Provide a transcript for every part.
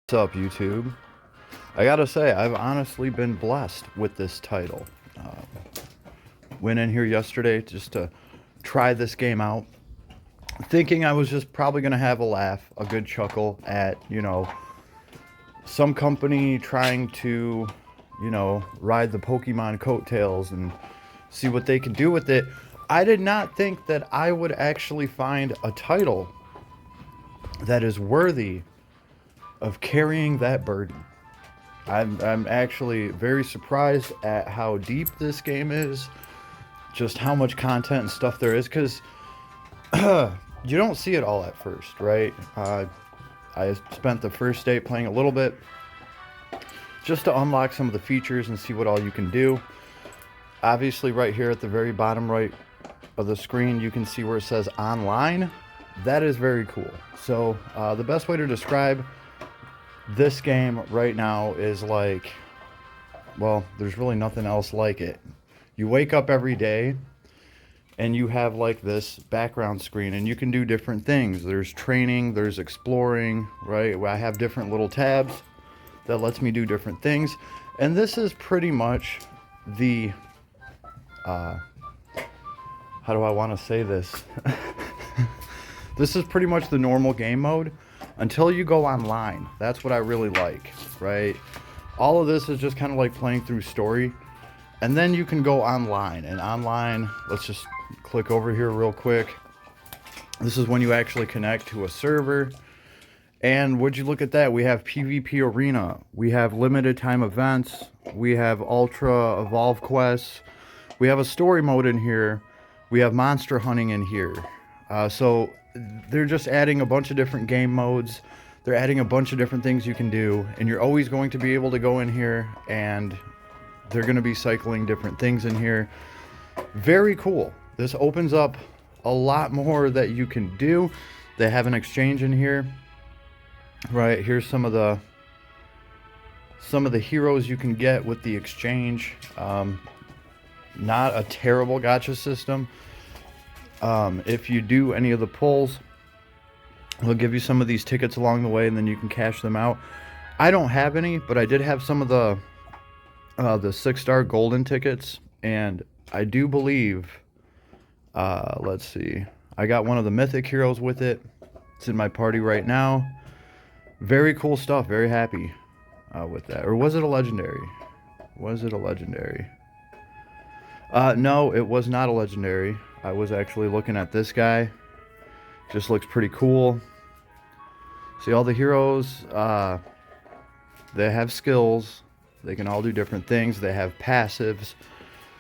What's up, YouTube? I gotta say, I've honestly been blessed with this title. Went in here yesterday just to try this game out, thinking I was just probably gonna have a laugh, a good chuckle at, some company trying to, ride the Pokemon coattails and see what they can do with it. I did not think that I would actually find a title that is worthy of carrying that burden. I'm actually very surprised at how deep this game is, just how much content and stuff there is, because you don't see it all at first, right? I spent the first day playing a little bit just to unlock some of the features and see what all you can do. Obviously, right here at the very bottom right of the screen, you can see where it says online. That is very cool. So the best way to describe this game right now is like, well, there's really nothing else like it. You wake up every day and you have like this background screen and you can do different things. There's training, there's exploring, right? I have different little tabs that lets me do different things. And this is pretty much the, how do I want to say this? This is pretty much the normal game mode until you go online. That's what I really like, right? All of this is just kind of like playing through story. And then you can go online. And online, let's just click over here real quick. This is when you actually connect to a server. And would you look at that? We have PvP Arena. We have limited time events. We have Ultra Evolve quests. We have a story mode in here. We have monster hunting in here. So they're just adding a bunch of different game modes. They're adding a bunch of different things you can do. And you're always going to be able to go in here and they're going to be cycling different things in here. Very cool. This opens up a lot more that you can do. They have an exchange in here. Right, here's some of the heroes you can get with the exchange. Not a terrible gacha system. If you do any of the pulls, they'll give you some of these tickets along the way and then you can cash them out. I don't have any, but I did have some of the 6-star golden tickets, and I do believe, let's see, I got one of the mythic heroes with it. It's in my party right now. Very cool stuff. Very happy with that. Or was it a legendary? Was it a legendary? No, it was not a legendary. I was actually looking at this guy. Just looks pretty cool. See, all the heroes, they have skills. They can all do different things. They have passives,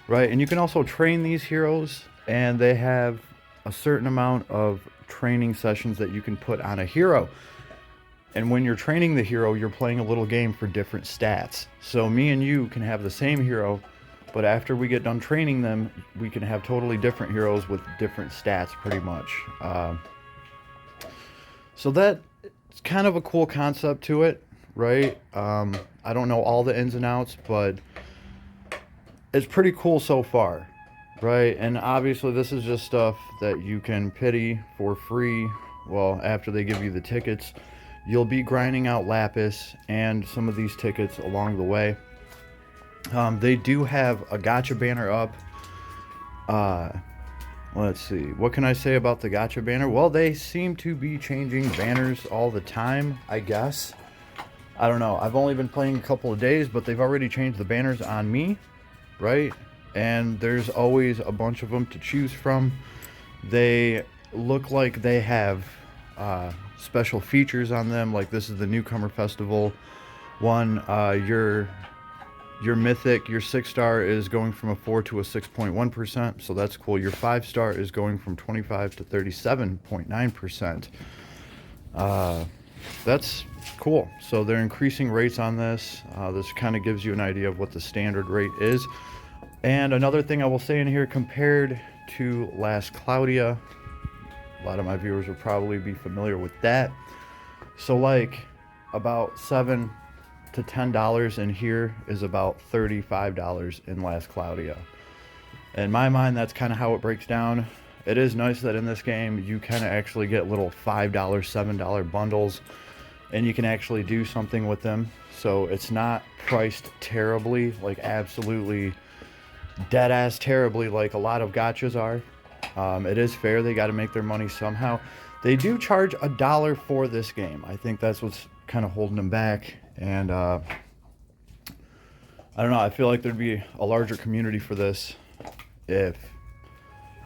right? And you can also train these heroes, and they have a certain amount of training sessions that you can put on a hero. And when you're training the hero, you're playing a little game for different stats. So me and you can have the same hero, but after we get done training them, we can have totally different heroes with different stats, pretty much. So that's kind of a cool concept to it, right? I don't know all the ins and outs, but it's pretty cool so far, right? And obviously this is just stuff that you can pity for free. Well, after they give you the tickets, you'll be grinding out Lapis and some of these tickets along the way. They do have a gacha banner up. Let's see. What can I say about the gacha banner? Well, they seem to be changing banners all the time, I guess. I don't know. I've only been playing a couple of days, but they've already changed the banners on me, right? And there's always a bunch of them to choose from. They look like they have special features on them, like this is the newcomer festival one. Your mythic, your 6-star is going from a 4 to a 6.1%, so that's cool. Your 5-star is going from 25 to 37.9%. That's cool. So they're increasing rates on this. This kind of gives you an idea of what the standard rate is. And another thing I will say in here, compared to Last Claudia, a lot of my viewers will probably be familiar with that. So like about $7 to $10 in here is about $35 in Last Claudia. In my mind, that's kind of how it breaks down. It is nice that in this game you kind of actually get little $5, $7 bundles and you can actually do something with them. So it's not priced terribly, like absolutely dead ass terribly like a lot of gotchas are. It is fair. They got to make their money somehow. They do charge $1 for this game. I think that's what's kind of holding them back. And I don't know. I feel like there'd be a larger community for this if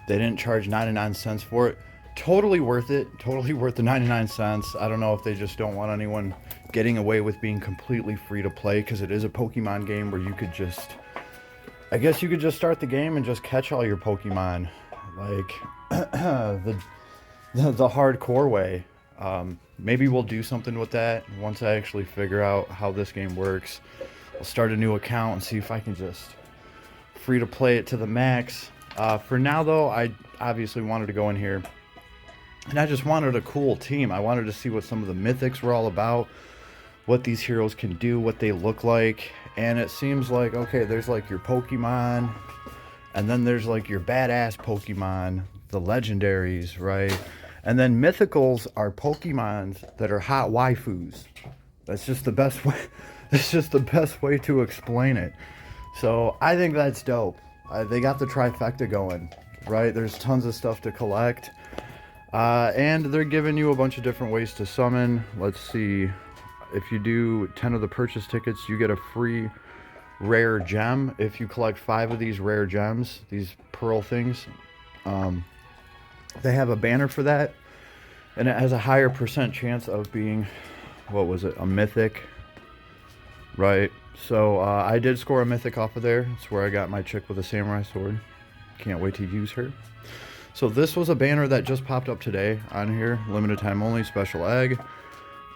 they didn't charge 99 cents for it. Totally worth it. Totally worth the 99 cents. I don't know if they just don't want anyone getting away with being completely free to play, because it is a Pokemon game where you could just, I guess you could just start the game and just catch all your Pokemon, like the hardcore way. Maybe we'll do something with that once I actually figure out how this game works. I'll start a new account and see if I can just free to play it to the max. For now though, I obviously wanted to go in here and I just wanted a cool team. I wanted to see what some of the mythics were all about, what these heroes can do, what they look like. And it seems like, okay, there's like your Pokemon, and then there's like your badass Pokemon, the legendaries, right? And then mythicals are Pokemons that are hot waifus. That's just the best way. It's just the best way to explain it. So I think that's dope. They got the trifecta going, right? There's tons of stuff to collect. And they're giving you a bunch of different ways to summon. Let's see. If you do 10 of the purchase tickets, you get a free rare gem. If you collect 5 of these rare gems, these pearl things, they have a banner for that. And it has a higher percent chance of being, what was it, a mythic, right? So I did score a mythic off of there. It's where I got my chick with a samurai sword. Can't wait to use her. So this was a banner that just popped up today on here. Limited time only, special egg.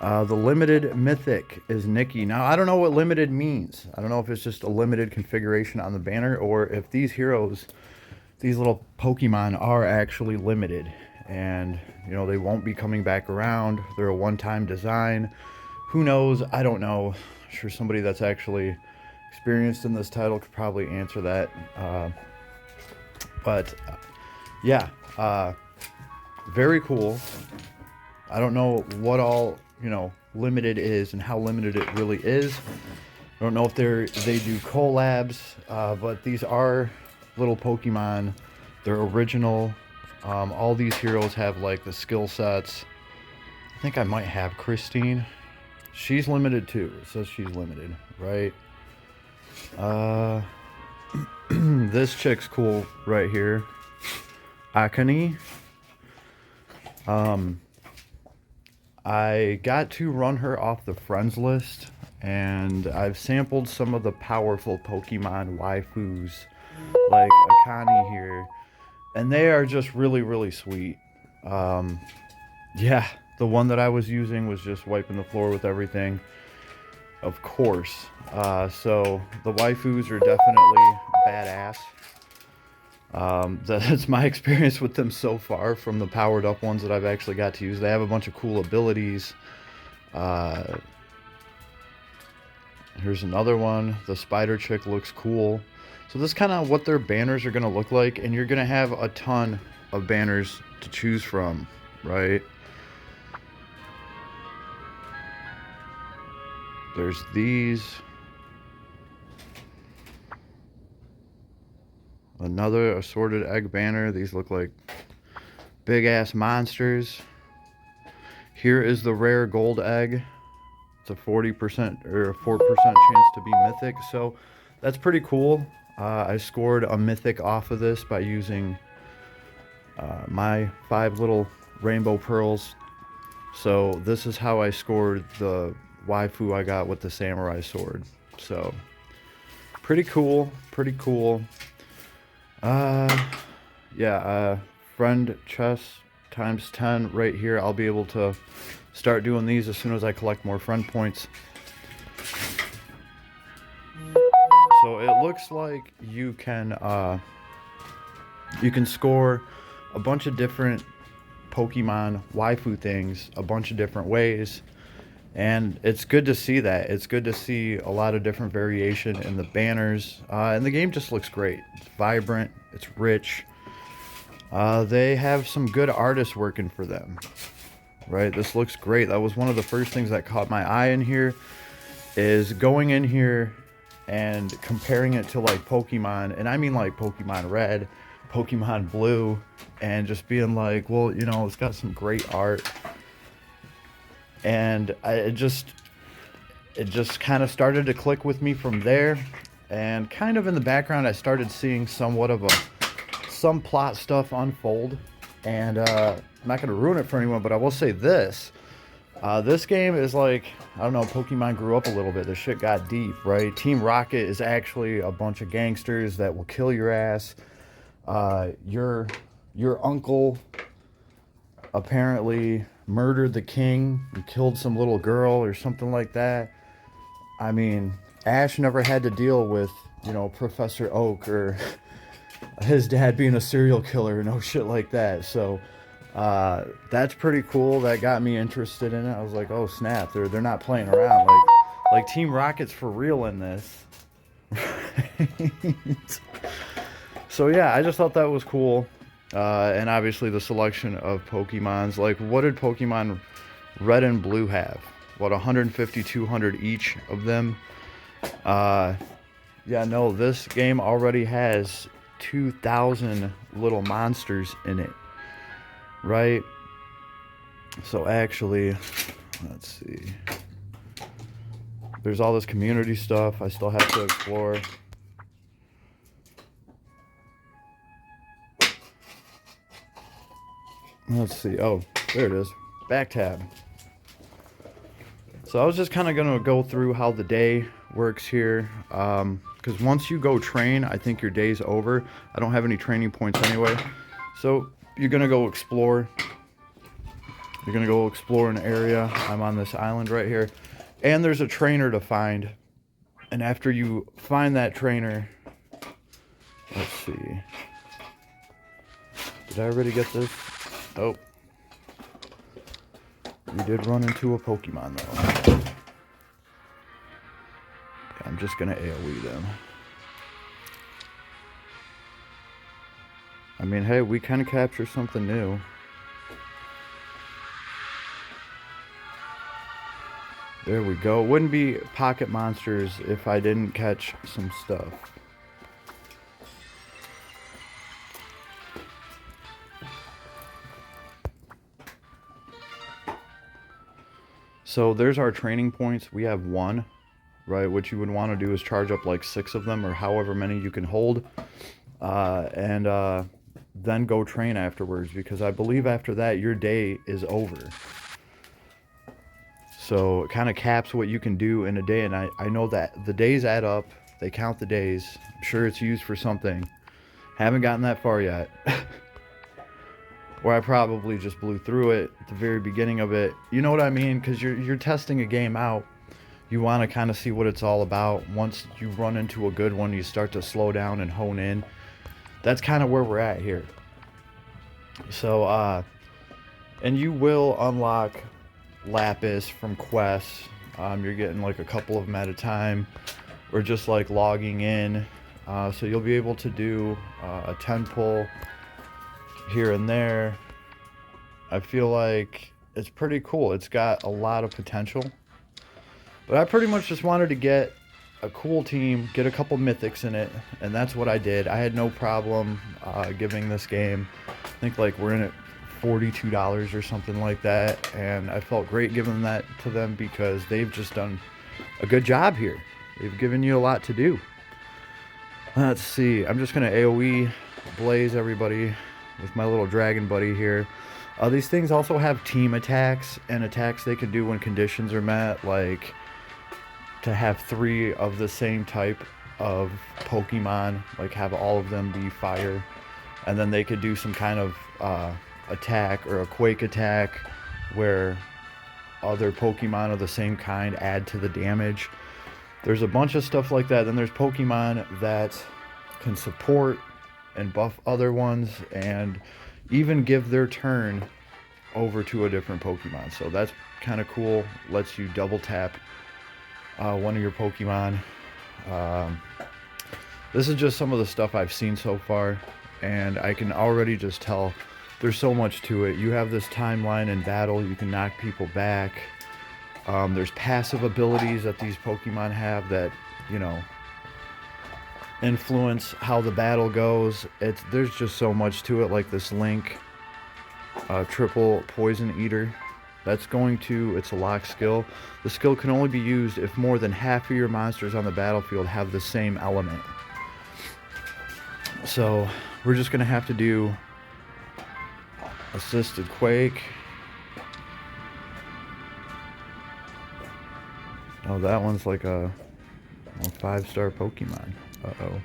The limited mythic is Nikki. Now, I don't know what limited means. I don't know if it's just a limited configuration on the banner, or if these heroes, these little Pokemon, are actually limited. And, you know, they won't be coming back around. They're a one-time design. Who knows? I don't know. I'm sure somebody that's actually experienced in this title could probably answer that. Yeah, very cool. I don't know what all, you know, limited is and how limited it really is. I don't know if they do collabs, but these are little Pokemon. They're original. All these heroes have like the skill sets. I think I might have Christine. She's limited too. It says she's limited, right? This chick's cool right here. Akane. I got to run her off the friends list, and I've sampled some of the powerful Pokemon waifus like Akane here, and they are just really, really sweet. Yeah, the one that I was using was just wiping the floor with everything, of course. So the waifus are definitely badass. That's my experience with them so far from the powered up ones that I've actually got to use. They have a bunch of cool abilities. Here's another one. The spider chick looks cool. So this is kind of what their banners are going to look like, and you're going to have a ton of banners to choose from, right? There's these. Another assorted egg banner. These look like big ass monsters. Here is the rare gold egg. It's a 40% or a 4% chance to be mythic. So that's pretty cool. I scored a mythic off of this by using my 5 little rainbow pearls. So this is how I scored the waifu I got with the samurai sword. So pretty cool, pretty cool. Yeah, friend chest times 10 right here. I'll be able to start doing these as soon as I collect more friend points. So it looks like you can score a bunch of different Pokemon waifu things a bunch of different ways. And it's good to see that. It's good to see a lot of different variation in the banners. And the game just looks great. It's vibrant. It's rich. They have some good artists working for them. right? This looks great. That was one of the first things that caught my eye in here, is going in here and comparing it to like Pokemon, and I mean like Pokemon Red, Pokemon Blue, and just being like, well, you know, it's got some great art. And it just kind of started to click with me from there. And kind of in the background, I started seeing somewhat of some plot stuff unfold. And I'm not going to ruin it for anyone, but I will say this. This game is like, I don't know, Pokemon grew up a little bit. The shit got deep, right? Team Rocket is actually a bunch of gangsters that will kill your ass. Your uncle apparently murdered the king and killed some little girl or something like that. I mean, Ash never had to deal with, you know, Professor Oak or his dad being a serial killer or no shit like that. So that's pretty cool. That got me interested in it. I was like, oh snap, they're not playing around. Like Team Rocket's for real in this. So yeah, I just thought that was cool. And obviously the selection of Pokemons. Like, what did Pokemon Red and Blue have? What, 150, 200 each of them? Yeah, no, this game already has 2,000 little monsters in it, right? So actually, let's see. There's all this community stuff I still have to explore. Let's see. Oh, there it is. Back tab. So I was just kind of going to go through how the day works here. Because once you go train, I think your day's over. I don't have any training points anyway. So you're going to go explore. You're going to go explore an area. I'm on this island right here. And there's a trainer to find. And after you find that trainer... Let's see. Did I already get this? Oh. We did run into a Pokemon though. I'm just gonna AoE them. I mean, hey, we kind of captured something new. There we go. Wouldn't be pocket monsters if I didn't catch some stuff. So there's our training points. We have 1, right? What you would want to do is charge up like 6 of them or however many you can hold. And then go train afterwards, because I believe after that your day is over. So it kind of caps what you can do in a day. And I know that the days add up. They count the days. I'm sure it's used for something. Haven't gotten that far yet. Or I probably just blew through it at the very beginning of it. You know what I mean? Because you're testing a game out. You want to kind of see what it's all about. Once you run into a good one, you start to slow down and hone in. That's kind of where we're at here. So, and you will unlock Lapis from quests. You're getting like a couple of them at a time. Or just like logging in. So you'll be able to do a 10 pull here and there. I feel like it's pretty cool. It's got a lot of potential. But I pretty much just wanted to get a cool team, get a couple mythics in it, and that's what I did. I had no problem giving this game, I think like we're in it $42 or something like that, and I felt great giving that to them because they've just done a good job here. They've given you a lot to do. Let's see. I'm just going to AoE blaze everybody with my little dragon buddy here. These things also have team attacks and attacks they can do when conditions are met, like to have 3 of the same type of Pokemon, like have all of them be fire, and then they could do some kind of attack or a quake attack where other Pokemon of the same kind add to the damage. There's a bunch of stuff like that. Then there's Pokemon that can support and buff other ones and even give their turn over to a different Pokemon. So that's kind of cool. Lets you double tap one of your Pokemon. This is just some of the stuff I've seen so far, and I can already just tell there's so much to it. You have this timeline in battle. You can knock people back. There's passive abilities that these Pokemon have that, you know, influence how the battle goes. There's just so much to it, like this Link triple poison eater. It's a lock skill. The skill can only be used if more than half of your monsters on the battlefield have the same element. So we're just gonna have to do assisted quake. Oh, that one's like a 5-star Pokemon. Uh-oh.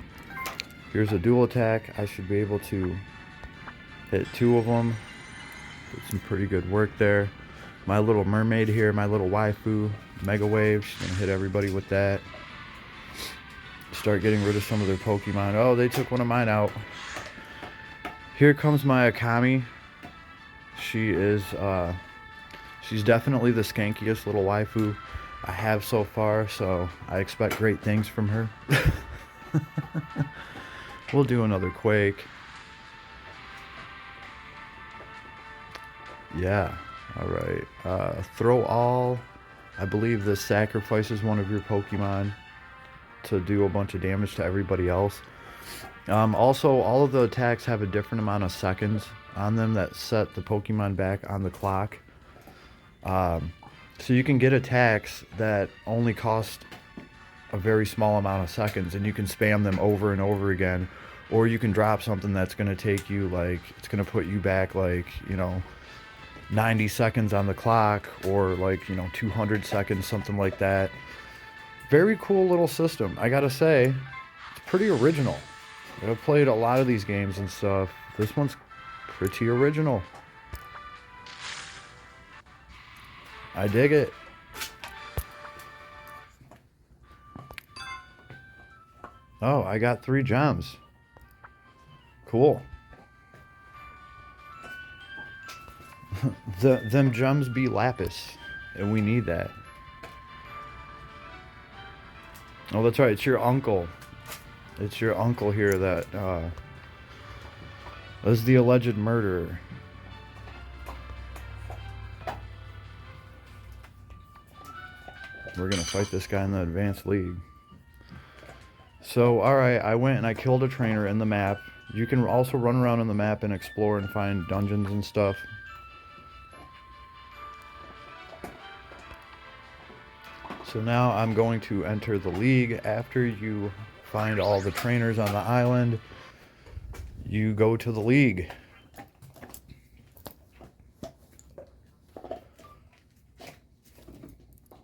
Here's a dual attack. I should be able to hit 2 of them. Did some pretty good work there. My little mermaid here, my little waifu, Mega Wave. She's going to hit everybody with that. Start getting rid of some of their Pokemon. Oh, they took one of mine out. Here comes my Akami. She's definitely the skankiest little waifu I have so far, so I expect great things from her. We'll do another quake. Yeah, alright. Throw all. I believe this sacrifices one of your Pokemon to do a bunch of damage to everybody else. Also, all of the attacks have a different amount of seconds on them that set the Pokemon back on the clock. So you can get attacks that only cost a very small amount of seconds, and you can spam them over and over again. Or you can drop something that's going to take you, like, it's going to put you back, like, you know, 90 seconds on the clock, or like, you know, 200 seconds, something like that. Very cool little system. I gotta say, it's pretty original. I've played a lot of these games and stuff. This one's pretty original. I dig it. Oh, I got 3 gems. Cool. Them gems be lapis, and we need that. Oh, that's right. It's your uncle. It's your uncle here that is the alleged murderer. We're gonna fight this guy in the advanced league. So, alright, I went and I killed a trainer in the map. You can also run around in the map and explore and find dungeons and stuff. So now I'm going to enter the league. After you find all the trainers on the island, you go to the league.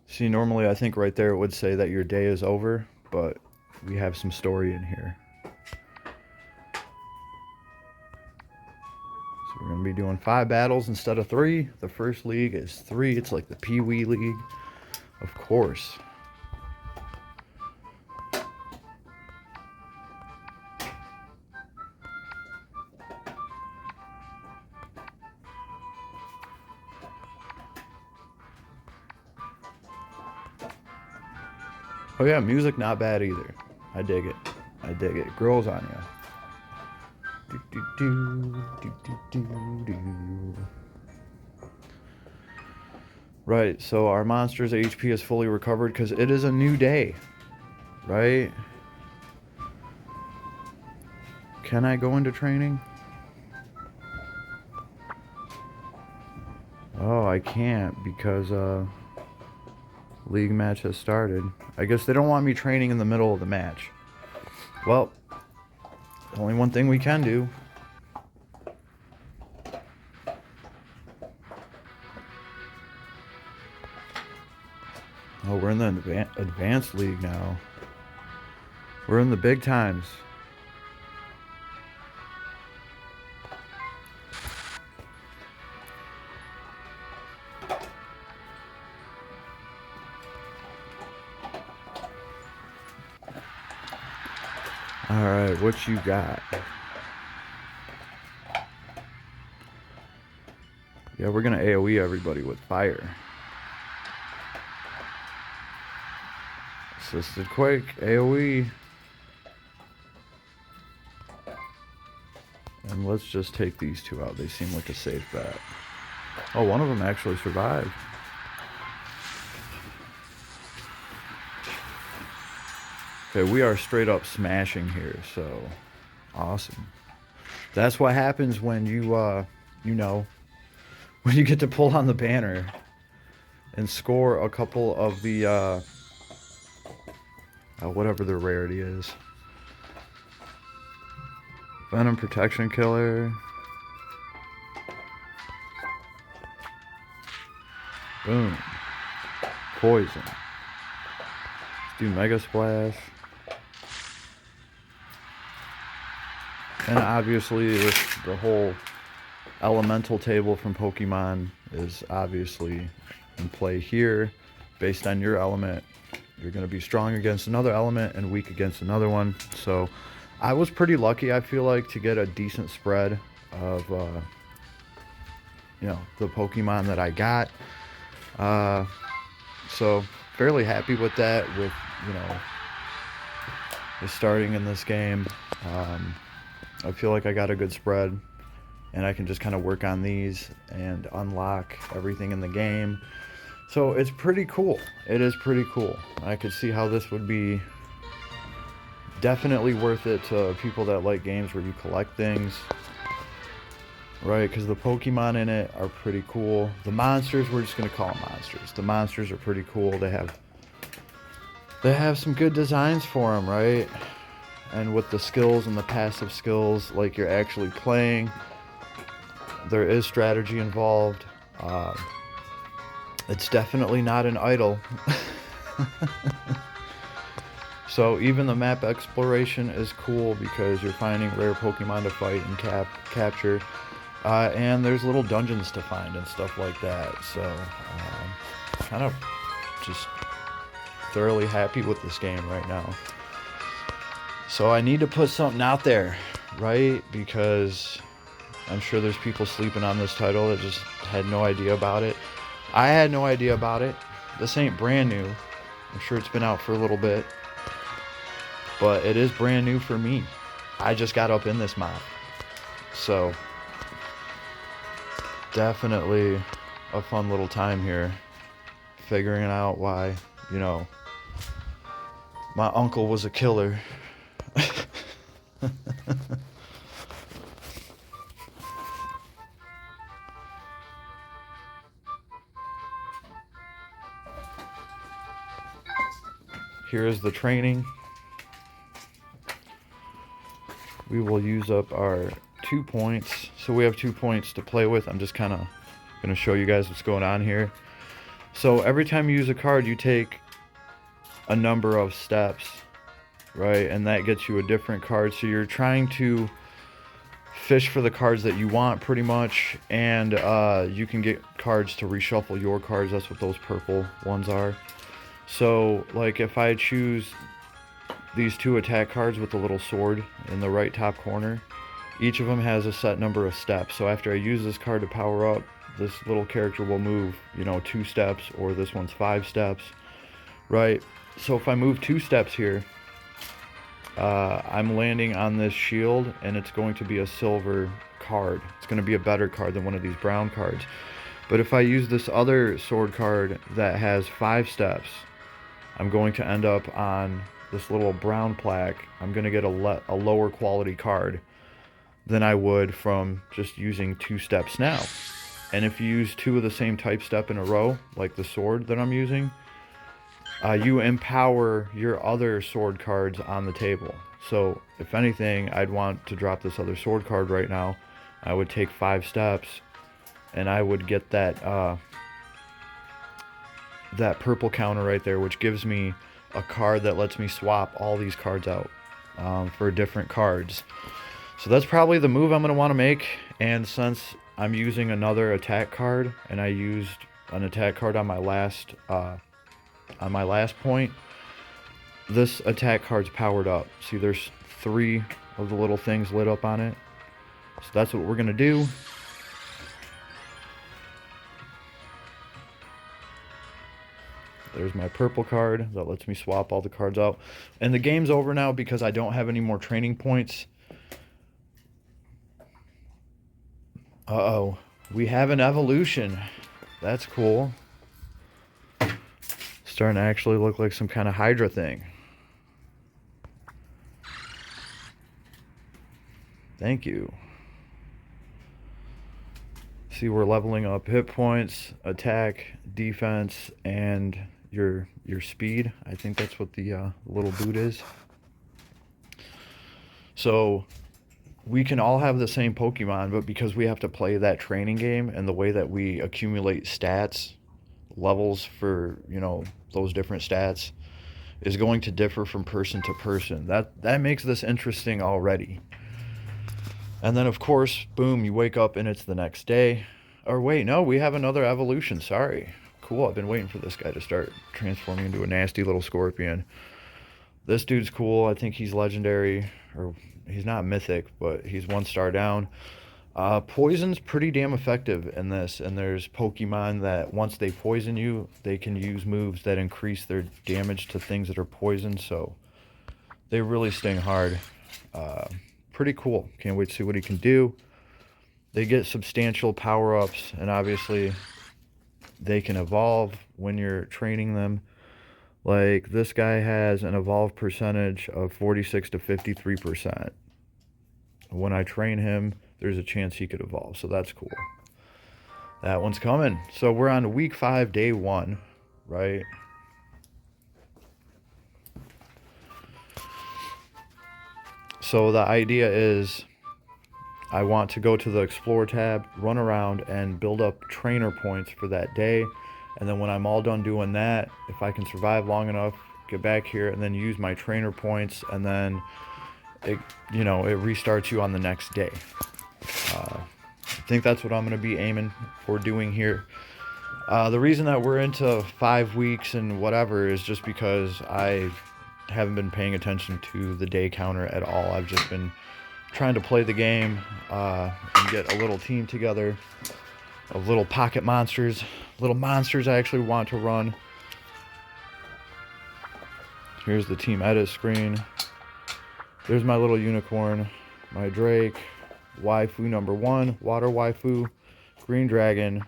See, normally I think right there it would say that your day is over, but we have some story in here. So we're going to be doing 5 battles instead of 3. The first league is 3. It's like the Pee Wee League. Of course. Oh yeah, music not bad either. I dig it. I dig it. Grows on you. Do, do, do, do, do, do. Right, so our monster's HP is fully recovered because it is a new day. Right? Can I go into training? Oh, I can't because league match has started. I guess they don't want me training in the middle of the match. Well, only one thing we can do. Oh, we're in the advanced league now. We're in the big times. Alright, what you got? Yeah, we're gonna AoE everybody with fire. Assisted Quake, AoE. And let's just take these two out. They seem like a safe bet. Oh, one of them actually survived. Okay, we are straight up smashing here, so awesome. That's what happens when you, when you get to pull on the banner and score a couple of the, whatever the rarity is. Venom Protection Killer. Boom. Poison. Let's do Mega Splash. And obviously the whole elemental table from Pokemon is obviously in play here. Based on your element, you're going to be strong against another element and weak against another one. So I was pretty lucky, I feel like, to get a decent spread of, the Pokemon that I got. So fairly happy with that, with, the starting in this game. I feel like I got a good spread, and I can just kind of work on these and unlock everything in the game. So it's pretty cool. It is pretty cool. I could see how this would be definitely worth it to people that like games where you collect things, right? Because the Pokemon in it are pretty cool. The monsters, we're just gonna call them monsters. The monsters are pretty cool. They have some good designs for them, right? And with the skills and the passive skills, like you're actually playing, there is strategy involved. It's definitely not an idle. So even the map exploration is cool because you're finding rare Pokemon to fight and capture. And there's little dungeons to find and stuff like that. So kind of just thoroughly happy with this game right now. So I need to put something out there, right? Because I'm sure there's people sleeping on this title that just had no idea about it. I had no idea about it. This ain't brand new. I'm sure it's been out for a little bit. But it is brand new for me. I just got up in this mod. So definitely a fun little time here. Figuring out why, my uncle was a killer. Here's the training. We will use up our 2 points. So we have 2 points to play with. I'm just kind of going to show you guys what's going on here. So every time you use a card, you take a number of steps, right? And that gets you a different card. So you're trying to fish for the cards that you want, pretty much. And you can get cards to reshuffle your cards. That's what those purple ones are. So, like, if I choose these 2 attack cards with the little sword in the right top corner, each of them has a set number of steps. So after I use this card to power up, this little character will move, 2 steps, or this one's 5 steps, right? So if I move 2 steps here, I'm landing on this shield, and it's going to be a silver card. It's going to be a better card than one of these brown cards. But if I use this other sword card that has 5 steps, I'm going to end up on this little brown plaque. I'm going to get a lower quality card than I would from just using 2 steps now. And if you use 2 of the same type step in a row, like the sword that I'm using, you empower your other sword cards on the table. So if anything, I'd want to drop this other sword card right now. I would take 5 steps, and I would get that that purple counter right there, which gives me a card that lets me swap all these cards out for different cards. So that's probably the move I'm going to want to make. And since I'm using another attack card, and I used an attack card on my last point, this attack card's powered up. See, there's 3 of the little things lit up on it. So that's what we're going to do. There's my purple card that lets me swap all the cards out. And the game's over now because I don't have any more training points. Uh-oh. We have an evolution. That's cool. Starting to actually look like some kind of Hydra thing. Thank you. See, we're leveling up hit points, attack, defense, and your speed. I think that's what the little boot is. So we can all have the same Pokemon, but because we have to play that training game and the way that we accumulate stats, levels for, you know, those different stats is going to differ from person to person. That makes this interesting already. And then, of course, boom, you wake up and it's the next day. Or wait, no, we have another evolution. Sorry. Cool, I've been waiting for this guy to start transforming into a nasty little scorpion. This dude's cool. I think he's legendary. Or he's not mythic, but he's 1 star down. Poison's pretty damn effective in this. And there's Pokemon that once they poison you, they can use moves that increase their damage to things that are poisoned. So they really sting hard. Pretty cool. Can't wait to see what he can do. They get substantial power-ups, and obviously they can evolve when you're training them. Like, this guy has an evolve percentage of 46 to 53%. When I train him, there's a chance he could evolve, so that's cool. That one's coming. So we're on week 5, day 1, right? So the idea is I want to go to the Explore tab, run around, and build up trainer points for that day. And then when I'm all done doing that, if I can survive long enough, get back here and then use my trainer points, and then it, you know, it restarts you on the next day. I think that's what I'm going to be aiming for doing here. The reason that we're into 5 weeks and whatever is just because I haven't been paying attention to the day counter at all. I've just been trying to play the game and get a little team together of little pocket monsters. Little monsters I actually want to run. Here's the team edit screen. There's my little unicorn, my Drake, waifu number 1, water waifu, green dragon,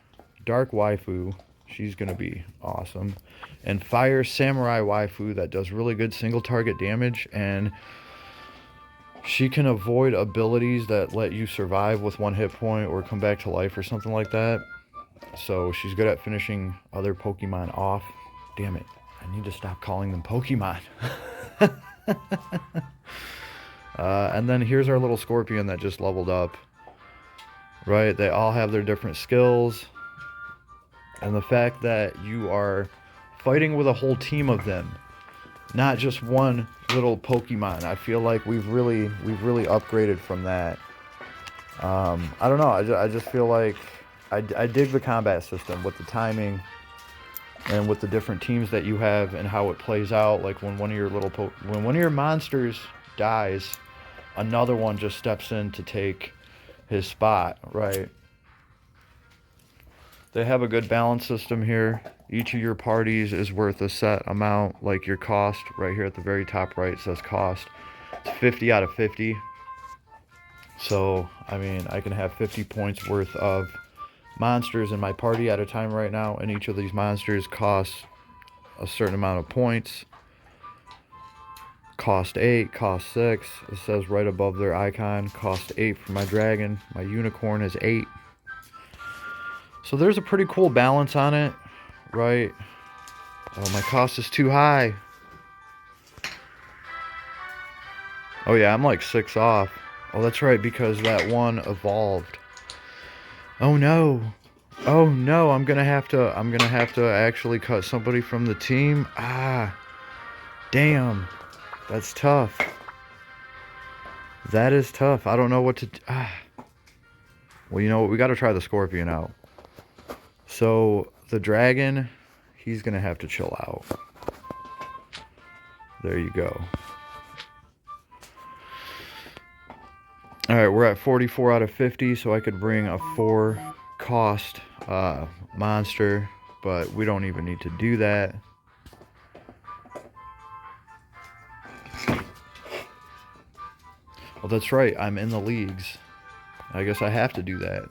dark waifu. She's going to be awesome. And fire samurai waifu that does really good single target damage, and she can avoid abilities that let you survive with 1 hit point or come back to life or something like that. So she's good at finishing other Pokemon off. Damn it. I need to stop calling them Pokemon. And then here's our little Scorpion that just leveled up. Right? They all have their different skills. And the fact that you are fighting with a whole team of them, not just one little Pokemon. I feel like we've really upgraded from that. I don't know. I just feel like I dig the combat system with the timing and with the different teams that you have and how it plays out. Like when one of your monsters dies, another one just steps in to take his spot, right? They have a good balance system here. Each of your parties is worth a set amount, like your cost. Right here at the very top right says cost. It's 50 out of 50. So, I mean, I can have 50 points worth of monsters in my party at a time right now, and each of these monsters costs a certain amount of points. Cost 8, cost 6. It says right above their icon, cost 8 for my dragon. My unicorn is 8. So there's a pretty cool balance on it, right? Oh, my cost is too high. Oh yeah, I'm like 6 off. Oh, that's right, because that one evolved. Oh no. Oh no, I'm gonna have to actually cut somebody from the team. Ah, damn. That's tough. That is tough. I don't know what to Well, you know what? We got to try the Scorpion out. So, the dragon, he's going to have to chill out. There you go. Alright, we're at 44 out of 50, so I could bring a 4 cost monster, but we don't even need to do that. Well, that's right, I'm in the leagues. I guess I have to do that.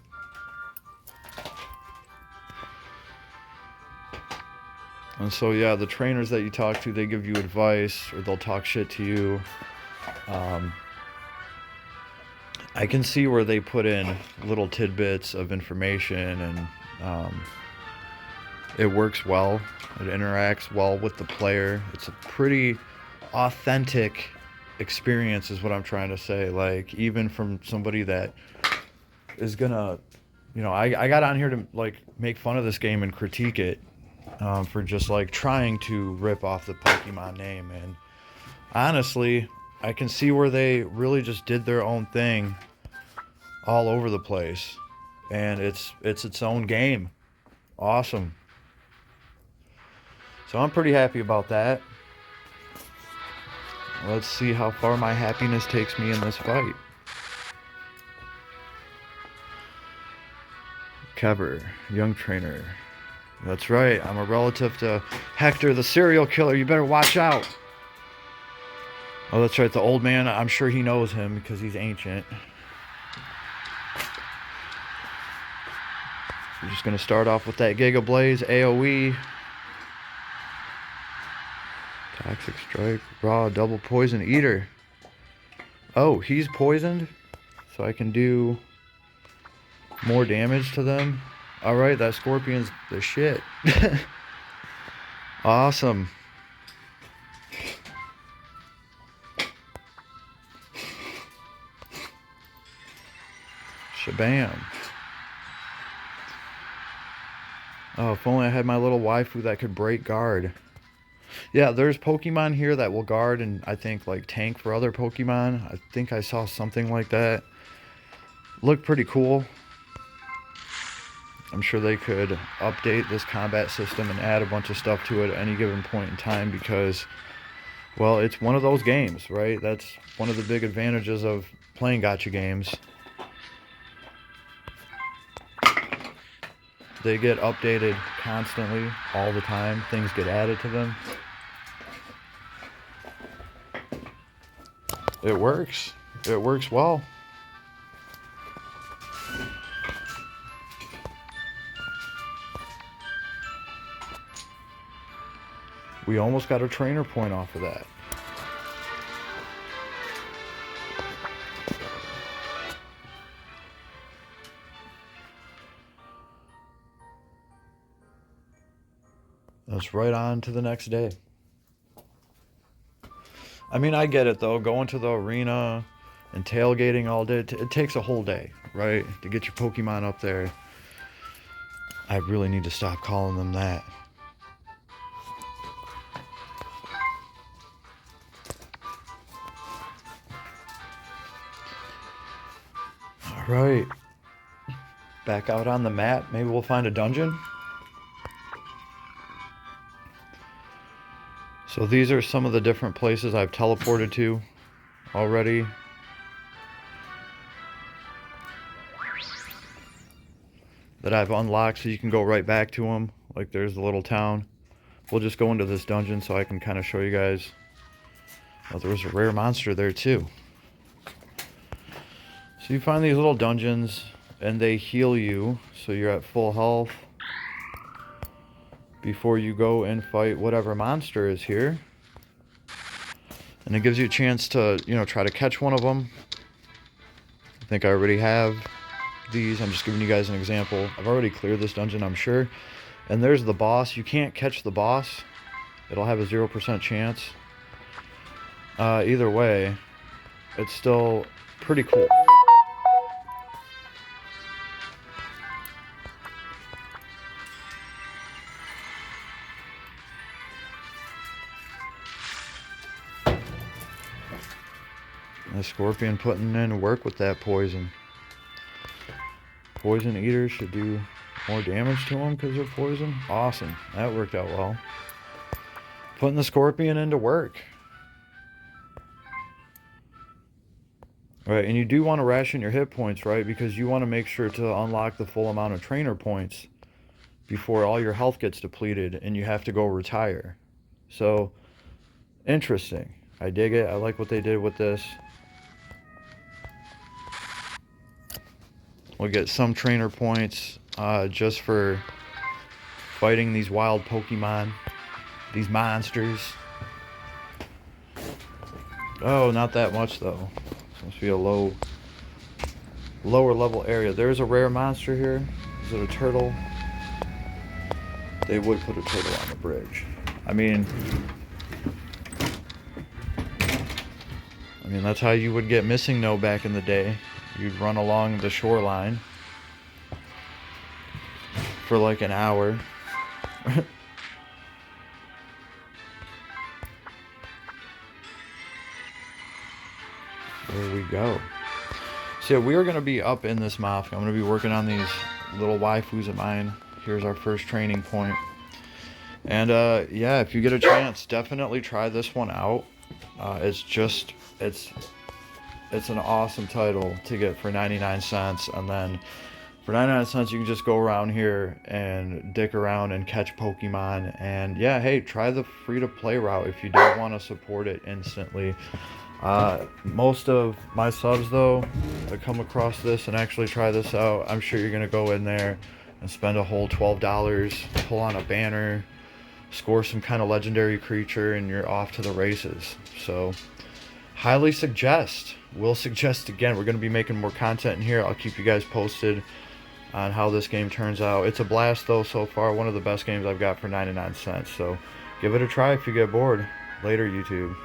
And so, yeah, the trainers that you talk to, they give you advice or they'll talk shit to you. I can see where they put in little tidbits of information, and it works well. It interacts well with the player. It's a pretty authentic experience is what I'm trying to say. Like, even from somebody that is gonna, I got on here to like make fun of this game and critique it for just like trying to rip off the Pokemon name. And honestly, I can see where they really just did their own thing all over the place, and it's its own game. Awesome. So I'm pretty happy about that. Let's see how far my happiness takes me in this fight. Kever, young trainer. That's right, I'm a relative to Hector the serial killer. You better watch out. Oh, that's right, the old man. I'm sure he knows him because he's ancient. We're just going to start off with that Giga Blaze AoE. Toxic Strike, Raw, Double Poison Eater. Oh, he's poisoned, so I can do more damage to them. Alright, that Scorpion's the shit. Awesome. Shabam. Oh, if only I had my little waifu that could break guard. Yeah, there's Pokemon here that will guard and I think like tank for other Pokemon. I think I saw something like that. Looked pretty cool. I'm sure they could update this combat system and add a bunch of stuff to it at any given point in time because, well, it's one of those games, right? That's one of the big advantages of playing gacha games. They get updated constantly, all the time. Things get added to them. It works. It works well. We almost got a trainer point off of that. That's right on to the next day. I mean, I get it though. Going to the arena and tailgating all day, it takes a whole day, right? To get your Pokemon up there. I really need to stop calling them that. Alright. Back out on the map. Maybe we'll find a dungeon. So these are some of the different places I've teleported to already. That I've unlocked so you can go right back to them. Like there's the little town. We'll just go into this dungeon so I can kind of show you guys. Oh, there was a rare monster there too. So you find these little dungeons and they heal you so you're at full health before you go and fight whatever monster is here. And it gives you a chance to, try to catch one of them. I think I already have these. I'm just giving you guys an example. I've already cleared this dungeon, I'm sure. And there's the boss. You can't catch the boss. It'll have a 0% chance. Either way, it's still pretty cool. The Scorpion putting in work with that poison. Poison Eater should do more damage to them because they're poison. Awesome. That worked out well. Putting the Scorpion into work. Right, and you do want to ration your hit points, right? Because you want to make sure to unlock the full amount of trainer points before all your health gets depleted and you have to go retire. So, interesting. I dig it. I like what they did with this. We'll get some trainer points just for fighting these wild Pokemon. These monsters. Oh, not that much though. This must be a lower level area. There's a rare monster here. Is it a turtle? They would put a turtle on the bridge. I mean, that's how you would get MissingNo back in the day. You'd run along the shoreline for like an hour. There we go. So yeah, we are going to be up in this Mafia. I'm going to be working on these little waifus of mine. Here's our first training point. And yeah, if you get a chance, definitely try this one out. It's an awesome title to get for 99 cents. And then for 99 cents, you can just go around here and dick around and catch Pokemon. And yeah, hey, try the free-to-play route if you don't want to support it instantly. Most of my subs, though, that come across this and actually try this out, I'm sure you're going to go in there and spend a whole $12, pull on a banner, score some kind of legendary creature, and you're off to the races. So highly suggest. We'll suggest again. We're going to be making more content in here. I'll keep you guys posted on how this game turns out. It's a blast though so far. One of the best games I've got for 99 cents. So give it a try if you get bored. Later, YouTube.